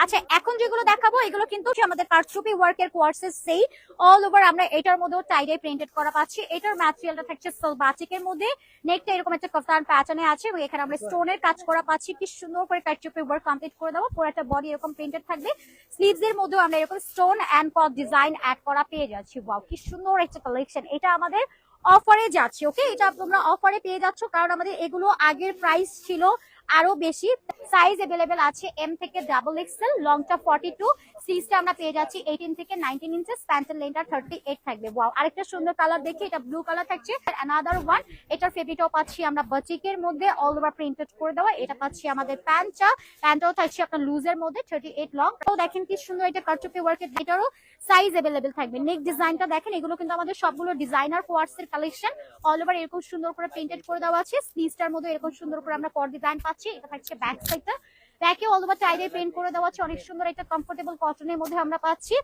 আচ্ছা এখন যেগুলো দেখাবো এগুলো কিন্তু আমাদের কারচুপি ওয়ার্কের কোয়ার্সেস সেই অল ওভার আমরা এটার মধ্যেও টাইডাই প্রিন্টেড করা পাচ্ছি। এটার ম্যাটেরিয়ালটা থাকছে বাটিকের মধ্যে, নেকটা এরকম একটা কাফতান প্যাটার্নে আছে এবং এখানে আমরা স্টোনের কাজ করা পাচ্ছি। কি সুন্দর করে কারচুপি ওয়ার্ক কমপ্লিট করে দেবো, পুরো একটা বডি এরকম প্রিন্টেড থাকবে। স্লিভস এর মধ্যেও আমরা এরকম stone and cut design add করা পেয়ে যাচ্ছি। ওয়াও কি সুন্দর একটা কালেকশন, এটা আমাদের অফারে যাচ্ছে। ওকে, এটা তোমরা অফারে পেয়ে যাচ্ছ, কারণ আমাদের এগুলো আগের প্রাইস ছিল আরো বেশি। সাইজ अवेलेबल আছে এম থেকে ডাবল এক্সেল, লংটা 42, স্লিভসটা আমরা পেয়ে যাচ্ছি 18 থেকে 19 ইঞ্চেস, প্যান্টের লেন্থটা 38 থাকবে। ওয়াও, আরেকটা সুন্দর কালার দেখি, এটা ব্লু কালার থাকছে। অ্যানাদার ওয়ান, এটার ফেব্রিকটাও পাচ্ছি আমরা বাটিকের মধ্যে অল ওভার প্রিন্টেড করে দেওয়া। এটা পাচ্ছি আমাদের প্যান্টটাও থাকছে আপনার লুজের মধ্যে 38 লং। তো দেখেন কি সুন্দর, এটা কারচুপি ওয়ার্কের, এটারও সাইজ अवेलेबल থাকবে। নেক ডিজাইনটা দেখেন, এগুলো কিন্তু আমাদের সবগুলো ডিজাইনার কোয়ার্টস এর কালেকশন, অল ওভার এরকম সুন্দর করে প্রিন্টেড করে দেওয়া আছে। স্লিভসটার মধ্যে এরকম সুন্দর করে আমরা কট ডিজাইন পাচ্ছি। এটা থাকছে ব্যাক সাইডটা, ব্যাকে অল ওভার টাইডে প্রিন্ট করে দেওয়া আছে। অনেক সুন্দর একটা কমফোর্টেবল কটনের মধ্যে আমরা পাচ্ছি।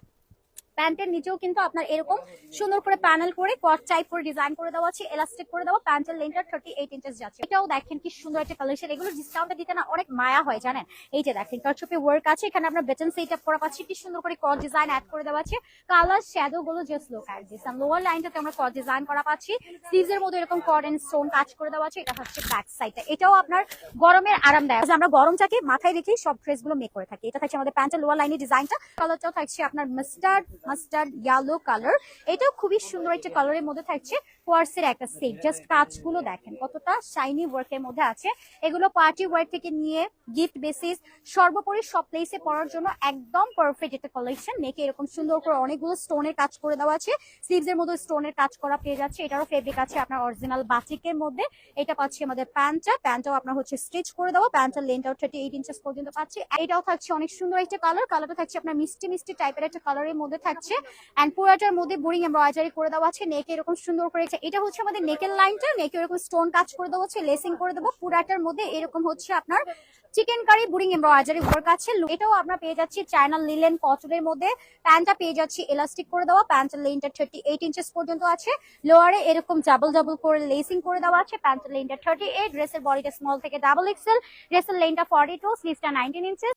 প্যান্টের নিচেও কিন্তু আপনার এরকম সুন্দর করে প্যানেল করে কট টাইপ করে ডিজাইন করে দেওয়া আছে, এলাস্টিক করে দেওয়া। প্যান্টের লেন্থটা 38 ইঞ্চেস যাচ্ছে। এটাও দেখেন কি সুন্দর একটা কালেকশন, এগুলো ডিসকাউন্টে দিতে না অনেক মায়া হয় জানেন। এই যে দেখেন কারচুপি ওয়ার্ক আছে, এখানে আমরা বেটন সেট আপ করা পাচ্ছি, কি সুন্দর করে কট ডিজাইন অ্যাড করে দেওয়া আছে। কালার শ্যাডো গুলো জাস্ট লুক অ্যাট দিস। আর লোয়ার লাইনটাতে আমরা কট ডিজাইন করা পাচ্ছি, স্লিভস এর মধ্যে এরকম কট এন্ড স্টোন কাজ করে দেওয়া আছে। এটা হচ্ছে ব্যাক সাইডটা, এটাও আপনার গরমের আরামদায়ক। আমরা গরমটাকে মাথায় রেখেই সব ড্রেস গুলো মেক করে থাকি। এটা থাকছে আমাদের প্যান্টের লোয়ার লাইনের ডিজাইনটা। কালারটাও থাকছে আপনার মাস্টার্ড ইয়েলো কালার, এটাও খুবই সুন্দর একটা কালারের মধ্যে থাকছে। কোয়ার্সের একটা সেট, জাস্ট কাজগুলো দেখেন কতটা শাইনি ওয়ার্কের মধ্যে আছে। এগুলো পার্টি ওয়ার থেকে নিয়ে গিফট বেসিস সর্বোপরি সব প্লেসে পরার জন্য একদম পারফেক্ট একটা কালেকশন। নেকে এরকম সুন্দর করে অনেকগুলো স্টোনের কাজ করে দেওয়া আছে, স্লিভস এর মধ্যে স্টোনের কাজ করা পেয়ে যাচ্ছে। এটারও ফেব্রিক আছে আপনার অরিজিনাল বাটিকের মধ্যে। এটা পাচ্ছি আমাদের প্যান্টটাও আপনার হচ্ছে স্টিচ করে দেওয়া, প্যান্টের লেন্থটাও 38 ইঞ্চেস পর্যন্ত পাচ্ছি। এটাও থাকছে অনেক সুন্দর একটা কালারটা থাকছে আপনার মিষ্টি মিষ্টি টাইপের একটা কালারের মধ্যে থাকছে। এন্ড পুরাটার মধ্যে বোরিং এমব্রয়ডারি করে দেওয়া আছে, নেকে এরকম সুন্দর করে। এটা হচ্ছে আমাদের নেকের লাইনটা, নেকে এরকম স্টোন কাজ করে দেওয়া আছে, লেসিং করে দেবো। পুরাটার মধ্যে এরকম হচ্ছে আপনার chikankari boring embroidery work আছে। এটাও আমরা পেয়ে যাচ্ছি চায়না লিলেন কটনের মধ্যে। প্যান্টটা পেয়ে যাচ্ছি এলাস্টিক করে দেওয়া, প্যান্টের লেন্থটা 38 ইঞ্চেস পর্যন্ত আছে। লোয়ারে এরকম ডাবল করে লেসিং করে দেওয়া আছে, প্যান্টের লেন্থটা 38, ড্রেসের বডিটা স্মল থেকে ডাবল এক্সেল, ড্রেসের লেন্থটা 42, স্লিভসটা 19 ইঞ্চেস।